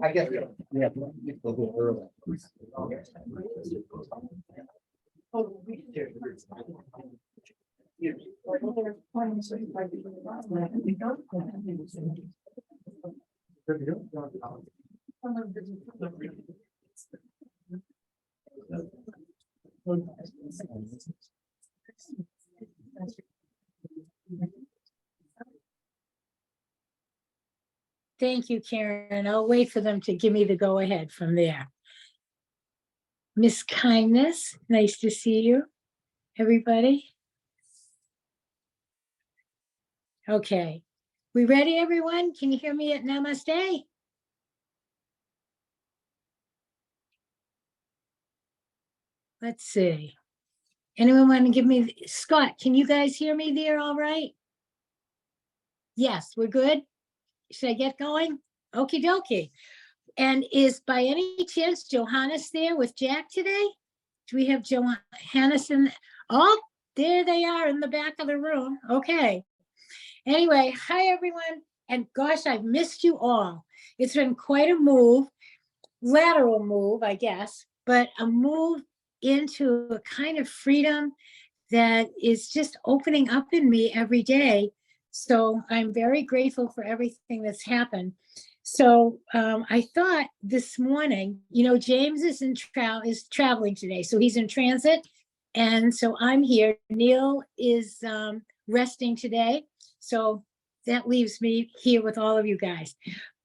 I guess we have to go early. Thank you, Karen. I'll wait for them to give me the go ahead from there. Miss Kindness, nice to see you, everybody. Okay, we ready, everyone? Can you hear me at Namaste? Let's see. Anyone want to give me, Scott, can you guys hear me there all right? Yes, we're good. Should I get going? Okie dokie. And is by any chance Johannes there with Jack today? Do we have Johannes in? Oh, there they are in the back of the room. Okay. Anyway, hi everyone. And gosh, I've missed you all. It's been quite a move, lateral move, I guess, but a move into a kind of freedom that is just opening up in me every day. So I'm very grateful for everything that's happened. So I thought this morning, you know, James is traveling today, so he's in transit, and so I'm here. Neil is resting today, so that leaves me here with all of you guys.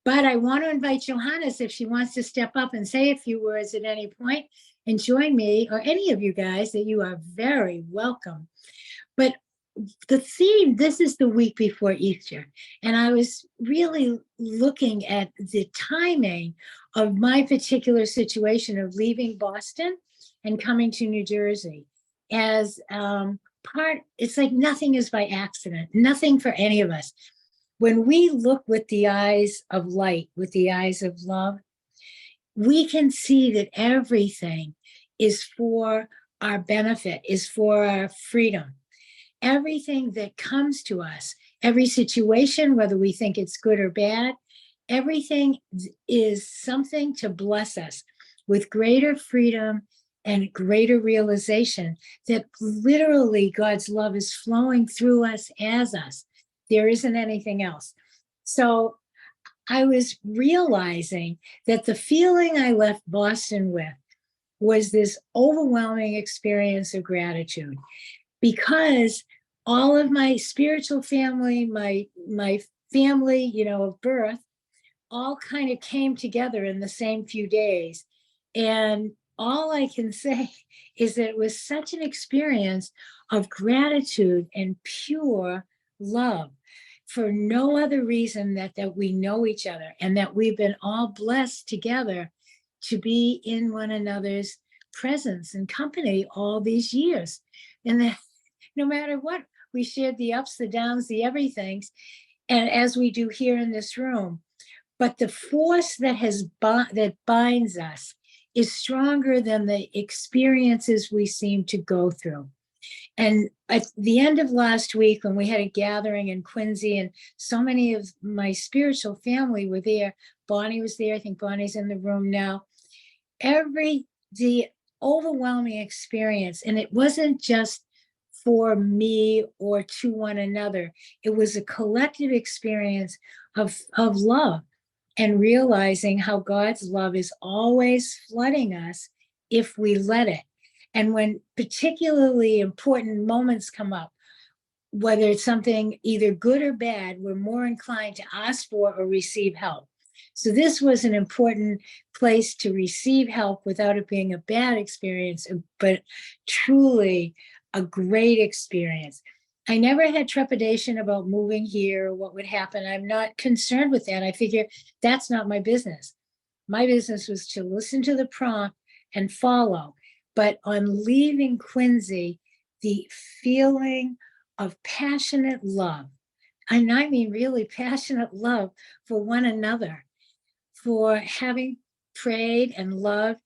But I want to invite Johannes if she wants to step up and say a few words at any point and join me, or any of you guys, that you are very welcome. But the theme, this is the week before Easter, and I was really looking at the timing of my particular situation of leaving Boston and coming to New Jersey as it's like nothing is by accident, nothing for any of us. When we look with the eyes of light, with the eyes of love, we can see that everything is for our benefit, is for our freedom. Everything that comes to us, every situation, whether we think it's good or bad, everything is something to bless us with greater freedom and greater realization that literally God's love is flowing through us as us. There isn't anything else. So I was realizing that the feeling I left Boston with was this overwhelming experience of gratitude, because all of my spiritual family, my family, you know, of birth, all kind of came together in the same few days. And all I can say is that it was such an experience of gratitude and pure love, for no other reason that we know each other and that we've been all blessed together to be in one another's presence and company all these years. And that no matter what, we shared the ups, the downs, the everythings, and as we do here in this room. But the force that binds us is stronger than the experiences we seem to go through. And at the end of last week, when we had a gathering in Quincy, and so many of my spiritual family were there, Bonnie was there, I think Bonnie's in the room now, the overwhelming experience, and it wasn't just for me or to one another, it was a collective experience of love, and realizing how God's love is always flooding us if we let it. And when particularly important moments come up, whether it's something either good or bad, we're more inclined to ask for or receive help. So this was an important place to receive help without it being a bad experience, but truly a great experience. I never had trepidation about moving here or what would happen. I'm not concerned with that. I figure that's not my business. My business was to listen to the prompt and follow. But on leaving Quincy, the feeling of passionate love, and I mean really passionate love for one another, for having prayed and loved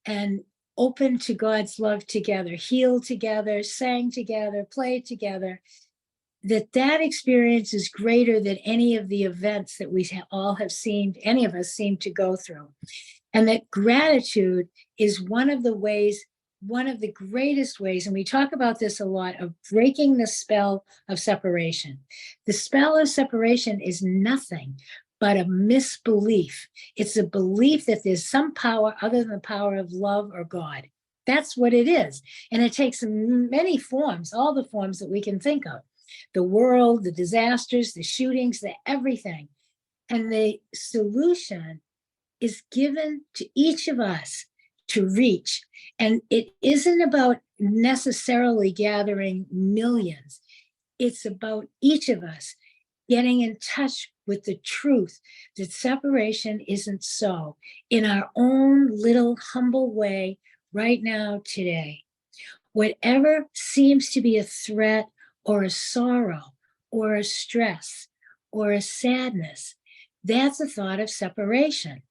and open to God's love together, healed together, sang together, played together, that experience is greater than any of the events that we all have seen, any of us seem to go through. And that gratitude is one of the ways, one of the greatest ways, and we talk about this a lot, of breaking the spell of separation. The spell of separation is nothing but a misbelief. It's a belief that there's some power other than the power of love or God. That's what it is. And it takes many forms, all the forms that we can think of. The world, the disasters, the shootings, the everything. And the solution is given to each of us to reach. And it isn't about necessarily gathering millions. It's about each of us getting in touch with the truth that separation isn't so, in our own little humble way right now, today. Whatever seems to be a threat or a sorrow or a stress or a sadness, that's a thought of separation.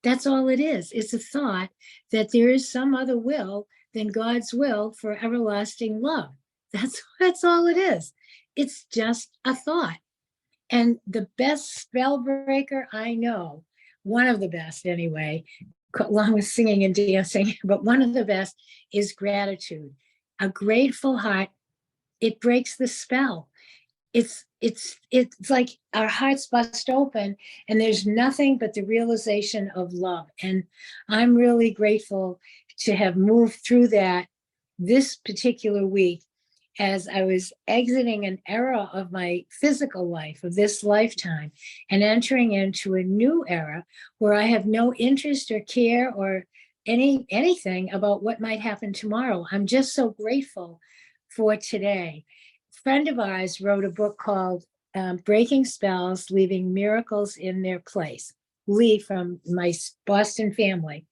That's all it is. It's a thought that there is some other will than God's will for everlasting love. That's all it is. It's just a thought. And the best spell breaker I know, one of the best anyway, along with singing and dancing, but one of the best is gratitude. A grateful heart, it breaks the spell. It's like our hearts bust open and there's nothing but the realization of love. And I'm really grateful to have moved through that this particular week as I was exiting an era of my physical life, of this lifetime, and entering into a new era where I have no interest or care or anything about what might happen tomorrow. I'm just so grateful for today. A friend of ours wrote a book called Breaking Spells, Leaving Miracles in Their Place. Lee from my Boston family.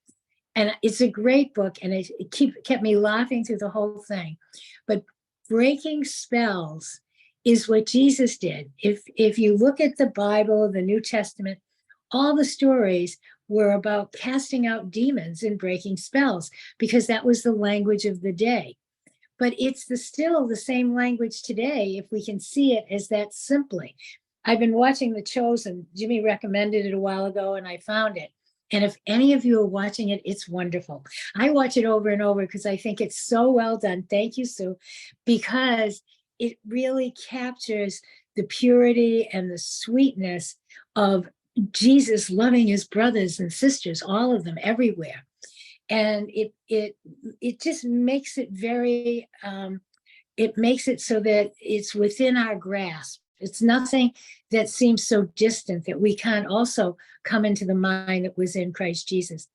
And it's a great book, and it kept me laughing through the whole thing. But breaking spells is what Jesus did. If you look at the Bible, the New Testament, all the stories were about casting out demons and breaking spells, because that was the language of the day. But it's still the same language today, if we can see it as that simply. I've been watching The Chosen. Jimmy recommended it a while ago, and I found it. And if any of you are watching it, it's wonderful. I watch it over and over because I think it's so well done. Thank you, Sue, because it really captures the purity and the sweetness of Jesus loving his brothers and sisters, all of them, everywhere. And it just makes it very, it makes it so that it's within our grasp. It's nothing that seems so distant that we can't also come into the mind that was in Christ Jesus.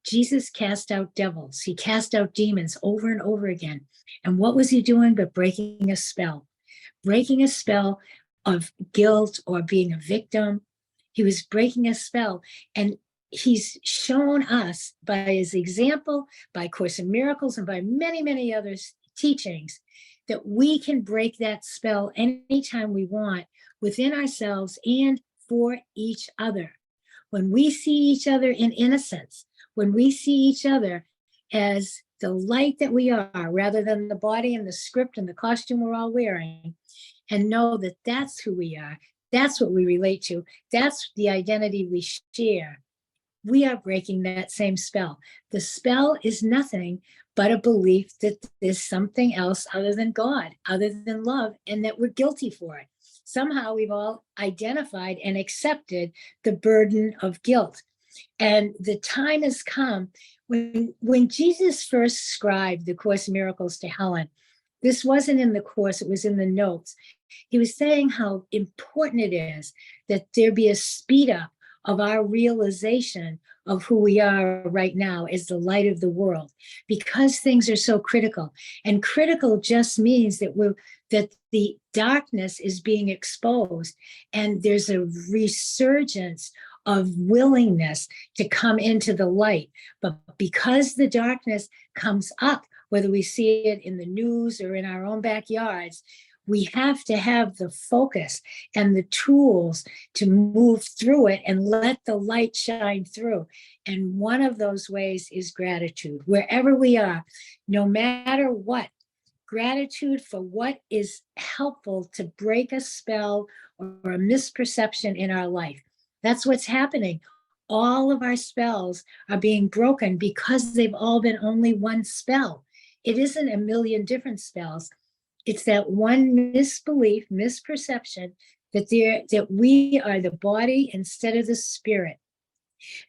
Jesus cast out devils. He cast out demons over and over again. And what was he doing but breaking a spell of guilt or being a victim. He was breaking a spell. And he's shown us by his example, by Course in Miracles, and by many, many other teachings, that we can break that spell anytime we want within ourselves and for each other. When we see each other in innocence, when we see each other as the light that we are, rather than the body and the script and the costume we're all wearing, and know that that's who we are, that's what we relate to, that's the identity we share, we are breaking that same spell. The spell is nothing but a belief that there's something else other than God, other than love, and that we're guilty for it. Somehow we've all identified and accepted the burden of guilt. And the time has come when Jesus first scribed the Course in Miracles to Helen. This wasn't in the Course, it was in the notes. He was saying how important it is that there be a speed up of our realization of who we are right now as the light of the world, because things are so critical. And critical just means that the darkness is being exposed, and there's a resurgence of willingness to come into the light. But because the darkness comes up, whether we see it in the news or in our own backyards, we have to have the focus and the tools to move through it and let the light shine through. And one of those ways is gratitude. Wherever we are, no matter what, gratitude for what is helpful to break a spell or a misperception in our life. That's what's happening. All of our spells are being broken because they've all been only one spell. It isn't a million different spells. It's that one misbelief, misperception that we are the body instead of the spirit,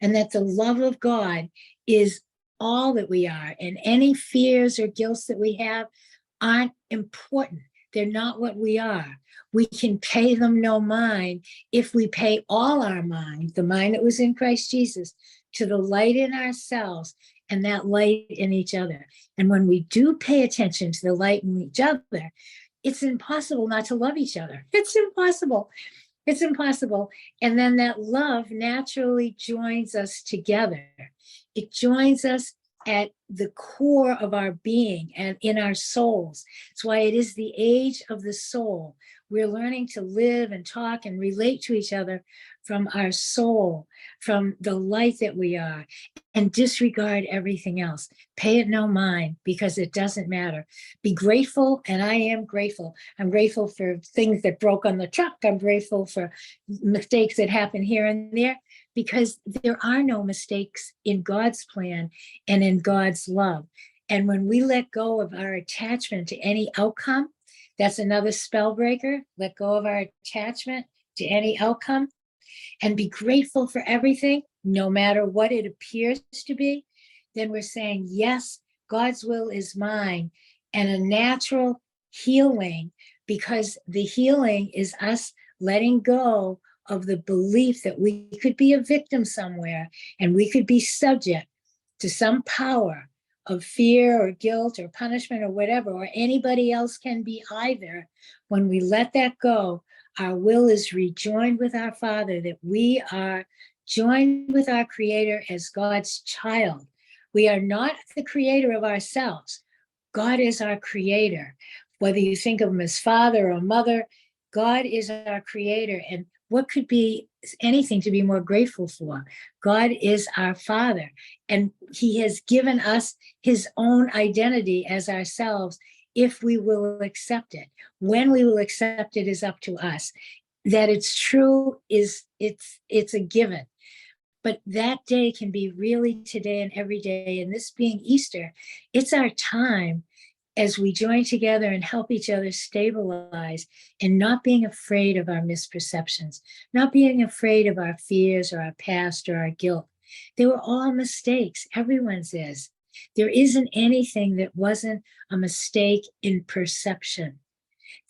and that the love of God is all that we are, and any fears or guilt that we have aren't important. They're not what we are. We can pay them no mind if we pay all our mind, the mind that was in Christ Jesus, to the light in ourselves and that light in each other. And when we do pay attention to the light in each other, it's impossible not to love each other. It's impossible. It's impossible. And then that love naturally joins us together. It joins us at the core of our being and in our souls. It's why it is the age of the soul. We're learning to live and talk and relate to each other from our soul, from the light that we are, and disregard everything else. Pay it no mind because it doesn't matter. Be grateful, and I am grateful. I'm grateful for things that broke on the truck. I'm grateful for mistakes that happen here and there, because there are no mistakes in God's plan and in God's love. And when we let go of our attachment to any outcome, that's another spell breaker. Let go of our attachment to any outcome and be grateful for everything, no matter what it appears to be. Then we're saying, yes, God's will is mine, and a natural healing, because the healing is us letting go of the belief that we could be a victim somewhere and we could be subject to some power of fear or guilt or punishment or whatever, or anybody else can be either. When we let that go, our will is rejoined with our Father, that we are joined with our Creator as God's child. We are not the creator of ourselves. God is our creator. Whether you think of him as father or mother, God is our creator. And what could be anything to be more grateful for? God is our Father, and he has given us his own identity as ourselves if we will accept it. When we will accept it is up to us. That it's true is it's a given. But that day can be really today and every day. And this being Easter, it's our time as we join together and help each other stabilize, and not being afraid of our misperceptions, not being afraid of our fears or our past or our guilt. They were all mistakes. Everyone's is. There isn't anything that wasn't a mistake in perception.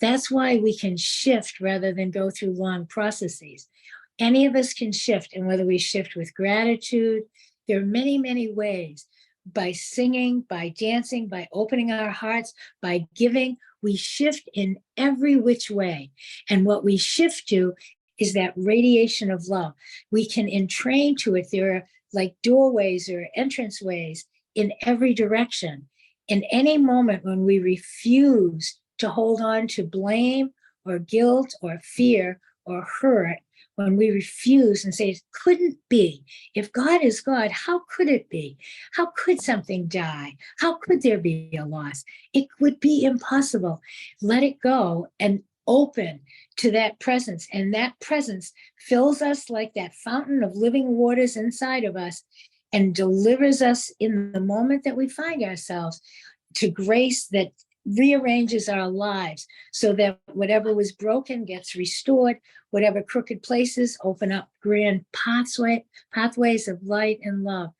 That's why we can shift rather than go through long processes. Any of us can shift, and whether we shift with gratitude, there are many, many ways. By singing, by dancing, by opening our hearts, by giving, we shift in every which way. And what we shift to is that radiation of love. We can entrain to it. There are like doorways or entranceways in every direction. In any moment when we refuse to hold on to blame or guilt or fear or hurt, when we refuse and say, it couldn't be. If God is God, how could it be? How could something die? How could there be a loss? It would be impossible. Let it go and open to that presence. And that presence fills us like that fountain of living waters inside of us and delivers us in the moment that we find ourselves to grace that rearranges our lives so that whatever was broken gets restored, whatever crooked places open up grand pathways of light and love.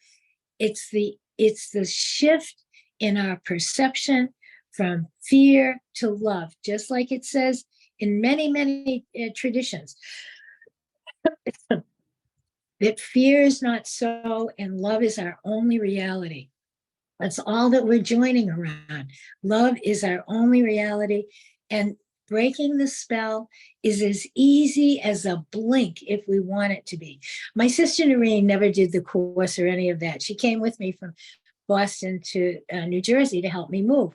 It's the shift in our perception from fear to love, just like it says in many, many traditions. That fear is not so, and love is our only reality. That's all that we're joining around. Love is our only reality. And breaking the spell is as easy as a blink if we want it to be. My sister Noreen never did the course or any of that. She came with me from Boston to New Jersey to help me move.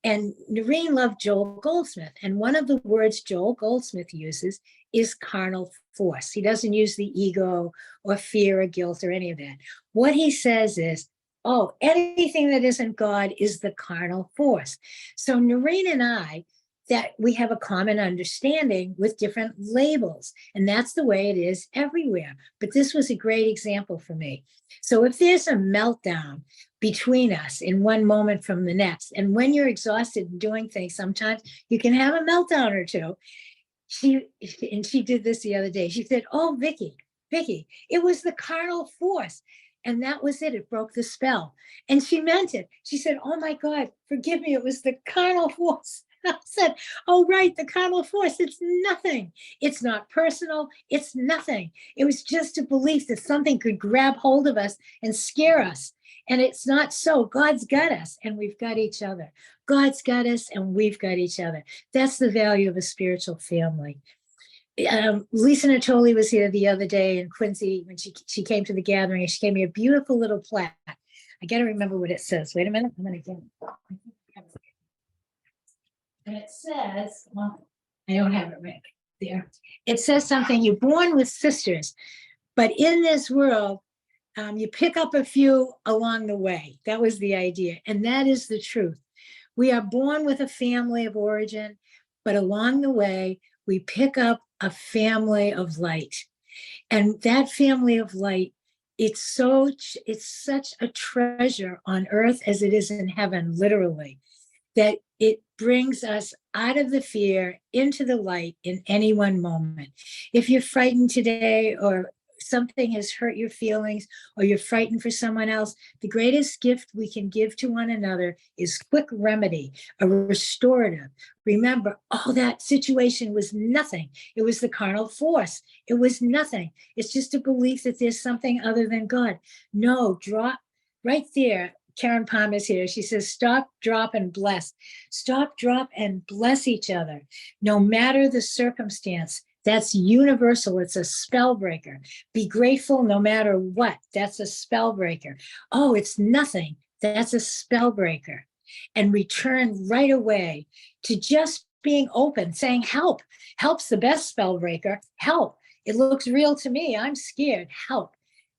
And Noreen loved Joel Goldsmith. And one of the words Joel Goldsmith uses is carnal force. He doesn't use the ego or fear or guilt or any of that. What he says is, oh, anything that isn't God is the carnal force. So Noreen and I, that we have a common understanding with different labels, and that's the way it is everywhere. But this was a great example for me. So if there's a meltdown between us in one moment from the next, and when you're exhausted and doing things, sometimes you can have a meltdown or two. She did this the other day. She said, "Oh, Vicky, it was the carnal force." And that was it. It broke the spell. And she meant it. She said, "Oh my God, forgive me. It was the carnal force." I said, "Oh, right, the carnal force. It's nothing. It's not personal. It's nothing. It was just a belief that something could grab hold of us and scare us. And it's not so. God's got us and we've got each other. God's got us and we've got each other. That's the value of a spiritual family." Lisa Natoli was here the other day in Quincy when she came to the gathering, and she gave me a beautiful little plaque. I got to remember what it says. Wait a minute. I'm going to get it. And it says, well, I don't have it right there. It says something, "You're born with sisters, but in this world, you pick up a few along the way." That was the idea. And that is the truth. We are born with a family of origin, but along the way, we pick up a family of light. And that family of light, it's such a treasure on earth as it is in heaven, literally, that it brings us out of the fear into the light in any one moment. If you're frightened today, or something has hurt your feelings, or you're frightened for someone else, the greatest gift we can give to one another is quick remedy, a restorative. Remember, all that situation was nothing. It was the carnal force. It was nothing. It's just a belief that there's something other than God. No, drop right there. Karen Palmer's here. She says, "Stop, drop, and bless." Stop, drop, and bless each other, no matter the circumstance. That's universal. It's a spell breaker. Be grateful no matter what. That's a spell breaker. Oh, it's nothing. That's a spell breaker. And return right away to just being open, saying help. Help's the best spell breaker. Help. It looks real to me. I'm scared. Help.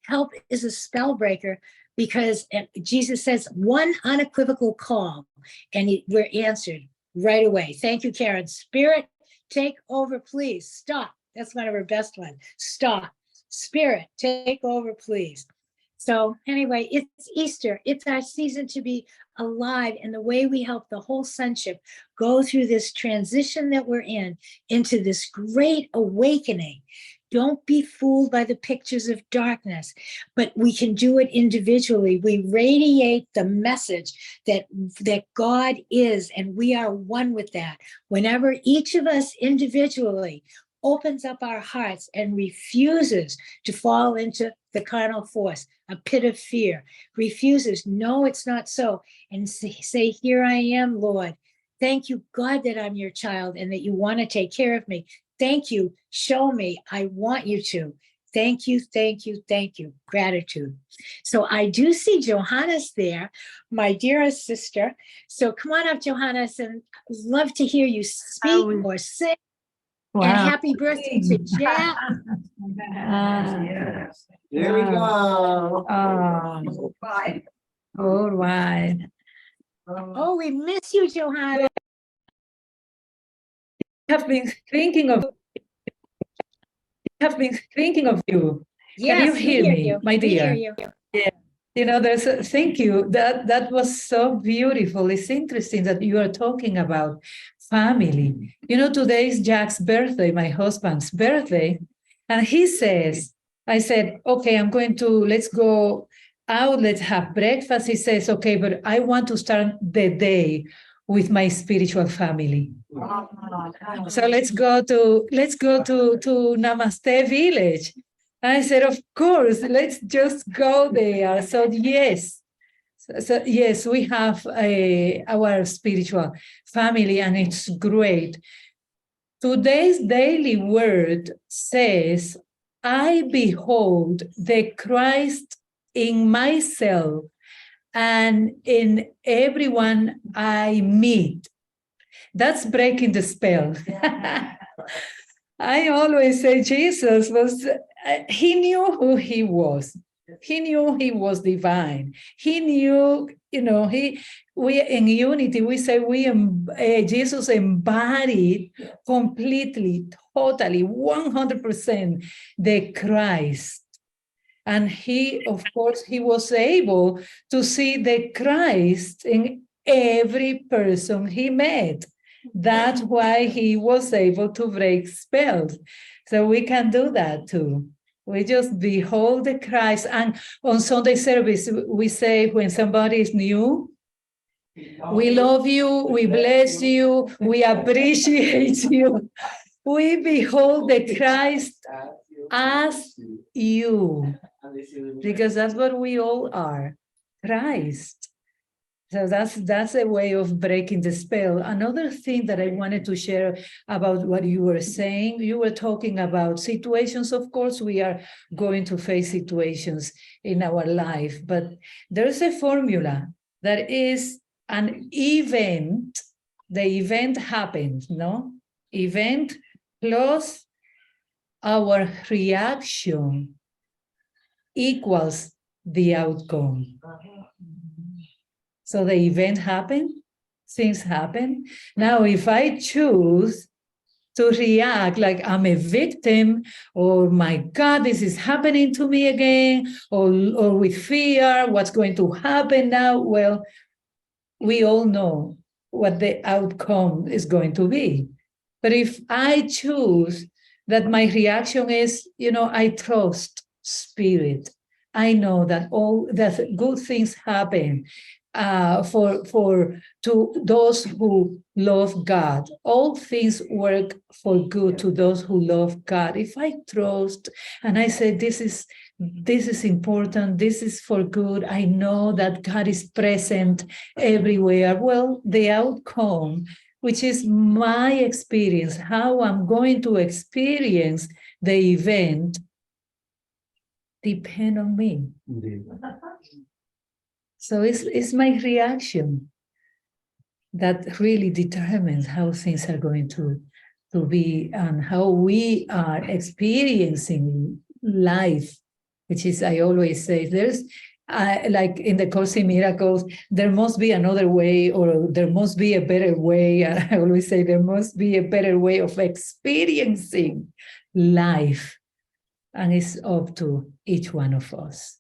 Help is a spell breaker, because Jesus says one unequivocal call and we're answered right away. Thank you, Karen. Spirit, take over, please. Stop. That's one of her best ones. Stop. Spirit, take over, please. So anyway, it's Easter. It's our season to be alive, and the way we help the whole sonship go through this transition that we're in into this great awakening. Don't be fooled by the pictures of darkness, but we can do it individually. We radiate the message that God is, and we are one with that. Whenever each of us individually opens up our hearts and refuses to fall into the carnal force, a pit of fear, refuses, no, it's not so, and say, "Here I am, Lord. Thank you, God, that I'm your child and that you want to take care of me. Thank you. Show me. I want you to. Thank you, thank you, thank you." Gratitude. So I do see Johannes there, my dearest sister. So come on up, Johannes, and love to hear you speak or sing. Wow. And happy birthday to Jack. Yes. Here we go. Bye. All right. Oh, we miss you, Johannes. Have been thinking of you. Yes, Can you hear me, you. my We hear dear? you. Yeah. You know, thank you. That was so beautiful. It's interesting that you are talking about family. You know, today is Jack's birthday, my husband's birthday. And he says, I said, okay, let's go out, let's have breakfast. He says, okay, but I want to start the day with my spiritual family. So let's go to Namaste Village. I said, of course, let's just go there. So yes, we have our spiritual family, and it's great. Today's daily word says, "I behold the Christ in myself and in everyone I meet." That's breaking the spell. I always say Jesus he knew who he was. He knew he was divine. He knew, we in unity, we say Jesus embodied completely, totally, 100% the Christ. And he, of course, he was able to see the Christ in every person he met. That's why he was able to break spells. So we can do that too. We just behold the Christ. And on Sunday service, we say when somebody is new, we love you, we bless you, we appreciate you. We behold the Christ as you, because that's what we all are, Christ. So that's a way of breaking the spell. Another thing that I wanted to share about what you were saying, you were talking about situations. Of course, we are going to face situations in our life, but there's a formula that is an event. The event happens, no? Event plus our reaction equals the outcome. So the event happened, things happen. Now, if I choose to react like I'm a victim, or my God, this is happening to me again, or with fear, what's going to happen now? Well, we all know what the outcome is going to be. But if I choose that my reaction is, I trust Spirit. I know that that good things happen to those who love God. All things work for good to those who love God. If I trust and I say this is important, this is for good, I know that God is present everywhere. Well, the outcome, which is my experience, how I'm going to experience the event, depend on me. Indeed. So it's my reaction that really determines how things are going to be and how we are experiencing life, which is, I always say, there's like in the Course in Miracles, there must be another way, or there must be a better way. I always say there must be a better way of experiencing life, and it's up to each one of us.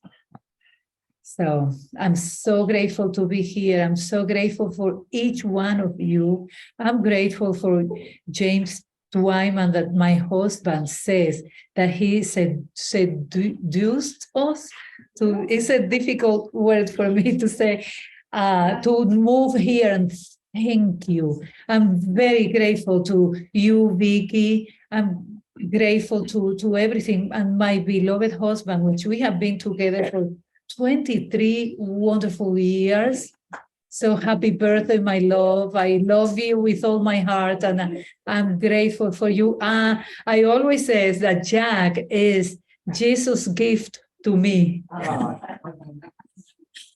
So I'm so grateful to be here. I'm so grateful for each one of you. I'm grateful for James Twyman that my husband says that he seduced us to, it's a difficult word for me to say, to move here, and thank you. I'm very grateful to you, Vicky. I'm grateful to everything, and my beloved husband, which we have been together for 23 wonderful years. So happy birthday, my love. I love you with all my heart, and I'm grateful for you. I always say that Jack is Jesus' gift to me.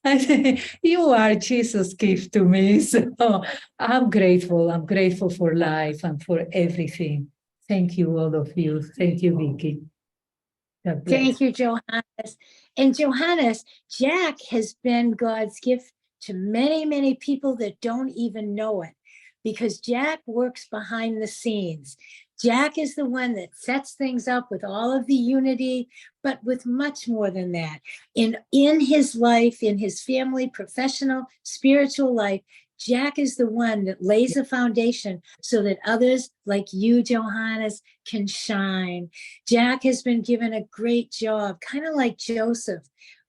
I say, you are Jesus' gift to me. So I'm grateful. I'm grateful for life and for everything. Thank you, all of you. Thank you, Vicky. God bless. Thank you, Johannes. And Johannes, Jack has been God's gift to many, many people that don't even know it, because Jack works behind the scenes. Jack is the one that sets things up with all of the unity, but with much more than that. In his life, in his family, professional, spiritual life, Jack is the one that lays the foundation so that others like you, Johannes, can shine. Jack has been given a great job, kind of like Joseph,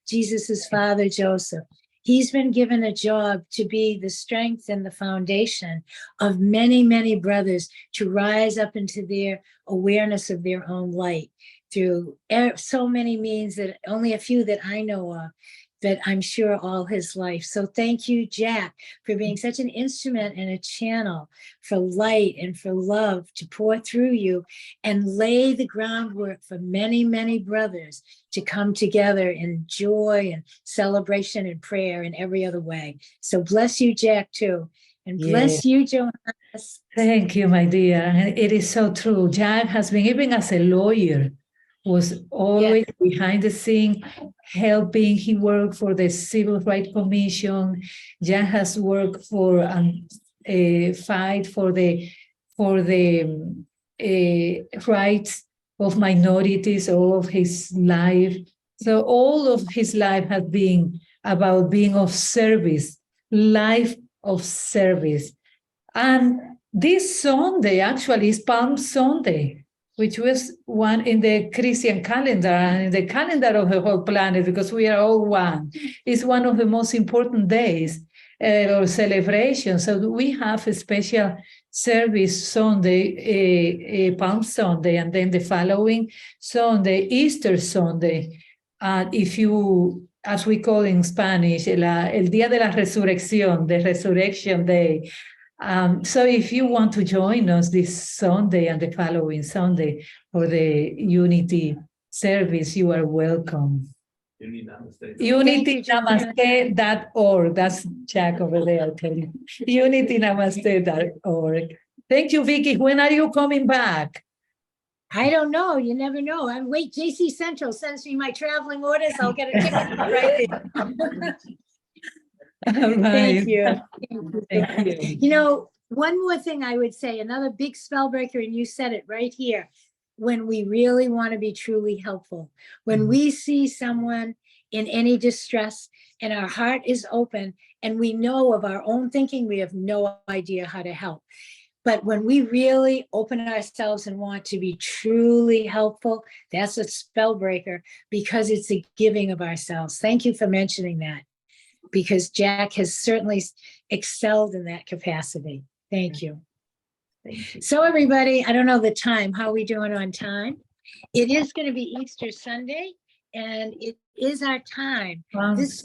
Jesus's father, Joseph. He's been given a job to be the strength and the foundation of many, many brothers to rise up into their awareness of their own light through so many means that only a few that I know of, but I'm sure all his life. So thank you, Jack, for being such an instrument and a channel for light and for love to pour through you and lay the groundwork for many, many brothers to come together in joy and celebration and prayer in every other way. So bless you, Jack, too. And bless you, Johannes. Thank you, my dear. And it is so true. Jack has been, even as a lawyer, was always behind the scene, helping. He worked for the Civil Rights Commission. Jack has worked for a fight for the rights of minorities all of his life. So all of his life has been about being of service, life of service. And this Sunday actually is Palm Sunday, which was one in the Christian calendar and in the calendar of the whole planet, because we are all one. It's one of the most important days or celebrations. So we have a special service Sunday, Palm Sunday, and then the following Sunday, Easter Sunday. If you, as we call in Spanish, el Día de la Resurrección, the Resurrection Day. So if you want to join us this Sunday and the following Sunday for the Unity service, you are welcome. UnityNamaste.org. That's Jack over there, I'll tell you. UnityNamaste.org. Thank you, Vicky. When are you coming back? I don't know. You never know. I'm wait. JC Central sends me my traveling orders. I'll get a ticket right there. All right. Thank you. Thank you. You know, one more thing I would say, another big spell breaker, and you said it right here, when we really want to be truly helpful, when we see someone in any distress and our heart is open and we know of our own thinking, we have no idea how to help. But when we really open ourselves and want to be truly helpful, that's a spell breaker because it's a giving of ourselves. Thank you for mentioning that, because Jack has certainly excelled in that capacity. Thank you. Thank you. So everybody, I don't know the time. How are we doing on time? It is going to be Easter Sunday, and it is our time. This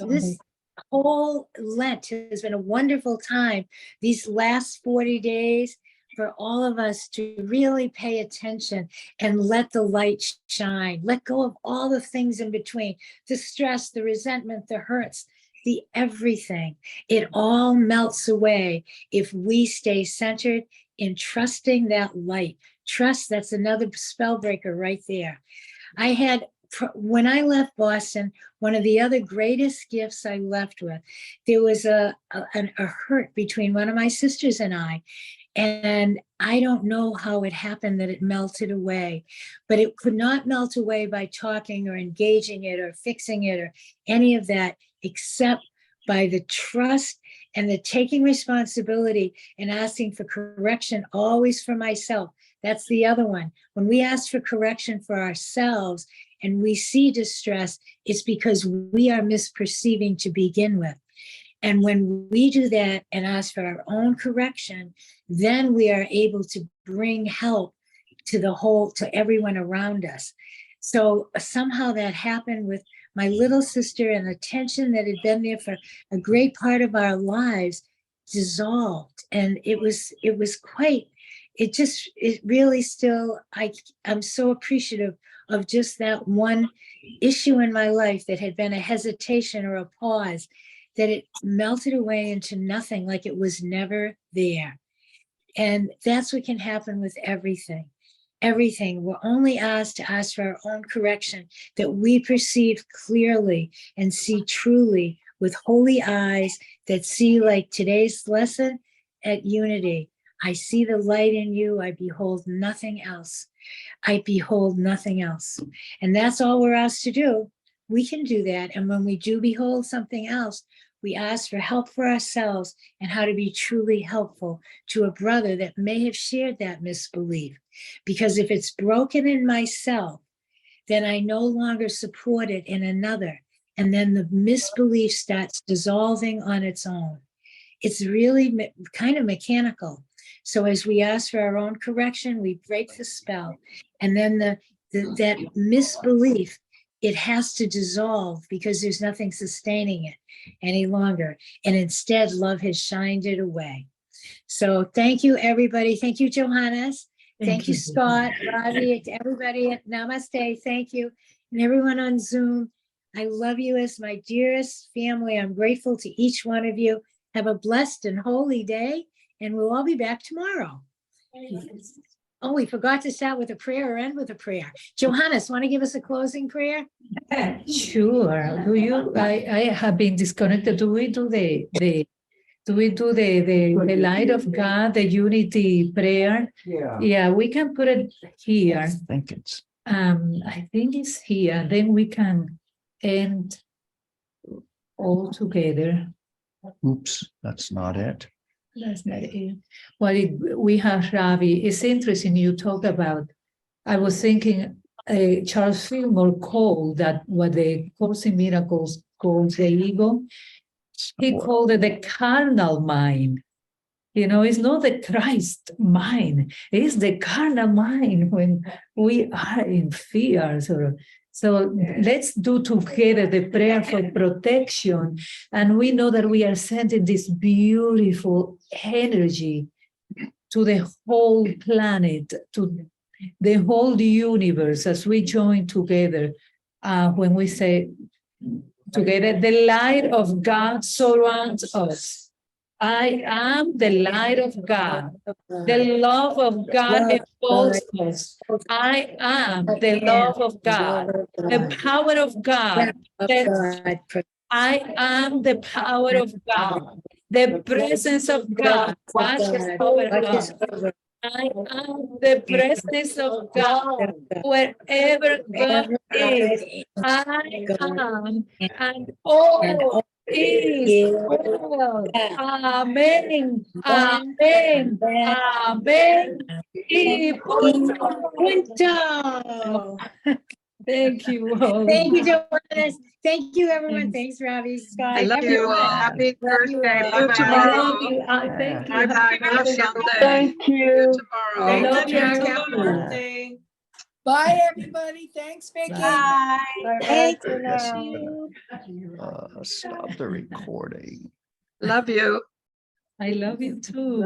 whole Lent has been a wonderful time. These last 40 days for all of us to really pay attention and let the light shine. Let go of all the things in between, the stress, the resentment, the hurts, the everything. It all melts away if we stay centered in trusting that light. Trust, that's another spell breaker right there. I had, when I left Boston, one of the other greatest gifts I left with, there was a hurt between one of my sisters and I. And I don't know how it happened that it melted away, but it could not melt away by talking or engaging it or fixing it or any of that, except by the trust and the taking responsibility and asking for correction always for myself. That's the other one. When we ask for correction for ourselves and we see distress, it's because we are misperceiving to begin with. And when we do that and ask for our own correction, then we are able to bring help to the whole, to everyone around us. So somehow that happened with my little sister, and the tension that had been there for a great part of our lives dissolved. And it was quite, it really still, I'm so appreciative of just that one issue in my life that had been a hesitation or a pause, that it melted away into nothing, like it was never there. And that's what can happen with everything. Everything. We're only asked to ask for our own correction, that we perceive clearly and see truly with holy eyes that see, like today's lesson at Unity. I see the light in you. I behold nothing else. I behold nothing else. And that's all we're asked to do. We can do that. And when we do behold something else, we ask for help for ourselves and how to be truly helpful to a brother that may have shared that misbelief. Because if it's broken in myself, then I no longer support it in another. And then the misbelief starts dissolving on its own. It's really kind of mechanical. So as we ask for our own correction, we break the spell. And then that misbelief, it has to dissolve because there's nothing sustaining it any longer. And instead, love has shined it away. So thank you, everybody. Thank you, Johannes. Thank you, Scott, Ravi, to everybody at Namaste. Thank you. And everyone on Zoom. I love you as my dearest family. I'm grateful to each one of you. Have a blessed and holy day. And we'll all be back tomorrow. Oh, we forgot to start with a prayer or end with a prayer. Johannes, want to give us a closing prayer? Sure. Do you, I have been disconnected. Do we do the light of God, the unity prayer? Yeah. Yeah, we can put it here. I think it's. I think it's here. Then we can end all together. Oops, that's not it. That's not it. Well, we have Ravi. It's interesting you talk about. I was thinking Charles Fillmore called that what the Course in Miracles calls the ego. He called it the carnal mind. You know, it's not the Christ mind. It's the carnal mind when we are in fear. So let's do together the prayer for protection. And we know that we are sending this beautiful energy to the whole planet, to the whole universe as we join together. When we say together, the light of God surrounds us. I am the light of God. The love of God enfolds us. I am the love of God. The power of God. I am the power of God. The presence of God washes over us. I am the presence of God wherever God is. I am, and all is well. Amen. Amen. Amen. Y punto. Thank you all. Thank you, Johannes. Thank you, everyone. Thanks, Ravi, Scott. I love you all. Happy Love you Thursday. all. Bye I bye. love you. Thank you. Bye bye. Good Sunday. Thank See you. you tomorrow. I love you Happy too. birthday. Bye, everybody. Thanks, Vicky. Bye. Thank Yes, you. Stop the recording. Love you. I love you too.